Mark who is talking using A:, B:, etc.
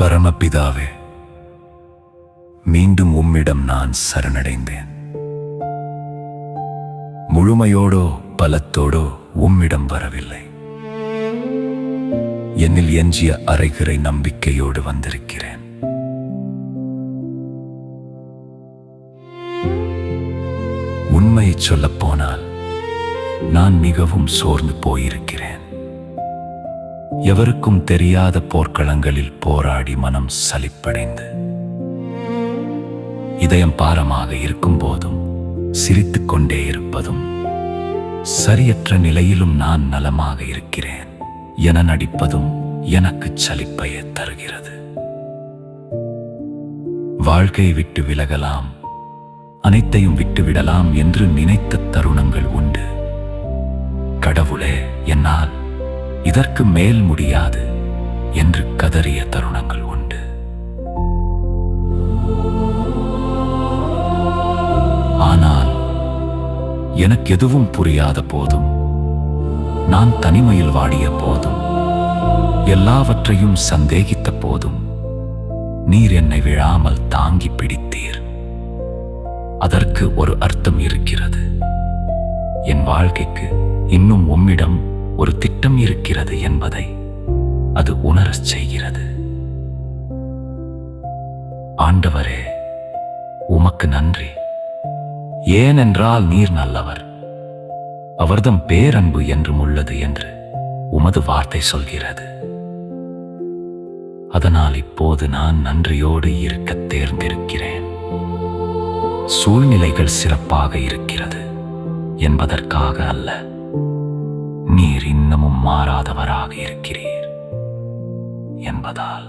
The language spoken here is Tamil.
A: பரமபிதாவே, மீண்டும் உம்மிடம் நான் சரணடைந்தேன். முழுமையோடோ பலத்தோடோ உம்மிடம் வரவில்லை. என்னில் எஞ்சிய அரைகுறை நம்பிக்கையோடு வந்திருக்கிறேன். உண்மையை சொல்லப் போனால் நான் மிகவும் சோர்ந்து போயிருக்கிறேன். எவருக்கும் தெரியாத போர்க்களங்களில் போராடி மனம் சலிப்படைந்து இதயம் பாரமாக இருக்கும் போதும் சிரித்துக் கொண்டே இருப்பதும், சரியற்ற நிலையிலும் நான் நலமாக இருக்கிறேன் என நடிப்பதும் எனக்கு சலிப்பையே தருகிறது. வாழ்க்கை விட்டு விலகலாம், அனைத்தையும் விட்டுவிடலாம் என்று நினைத்த தருணங்கள் உண்டு. கடவுளே, என்னால் இதற்கு மேல் முடியாது என்று கதறிய தருணங்கள் உண்டு. ஆனால் எனக்கு எதுவும் புரியாத போதும், நான் தனிமையில் வாடிய போதும், எல்லாவற்றையும் சந்தேகித்த போதும் நீர் என்னை விழாமல் தாங்கி பிடித்தீர். அதற்கு ஒரு அர்த்தம் இருக்கிறது. என் வாழ்க்கைக்கு இன்னும் உம்மிடம் ஒரு திட்டம் இருக்கிறது என்பதை அது உணரச் செய்கிறது. ஆண்டவரே, உமக்கு நன்றி. ஏனென்றால் நீர் நல்லவர், அவர்தம் பேரன்பு என்றும் உள்ளது என்று உமது வார்த்தை சொல்கிறது. அதனால் இப்போது நான் நன்றியோடு இருக்க தேர்ந்தெடுக்கிறேன். சூழ்நிலைகள் சிறப்பாக இருக்கிறது என்பதற்காக அல்ல, நீர் இன்னமும் மாறாதவராக இருக்கிறீர் என்பதால்.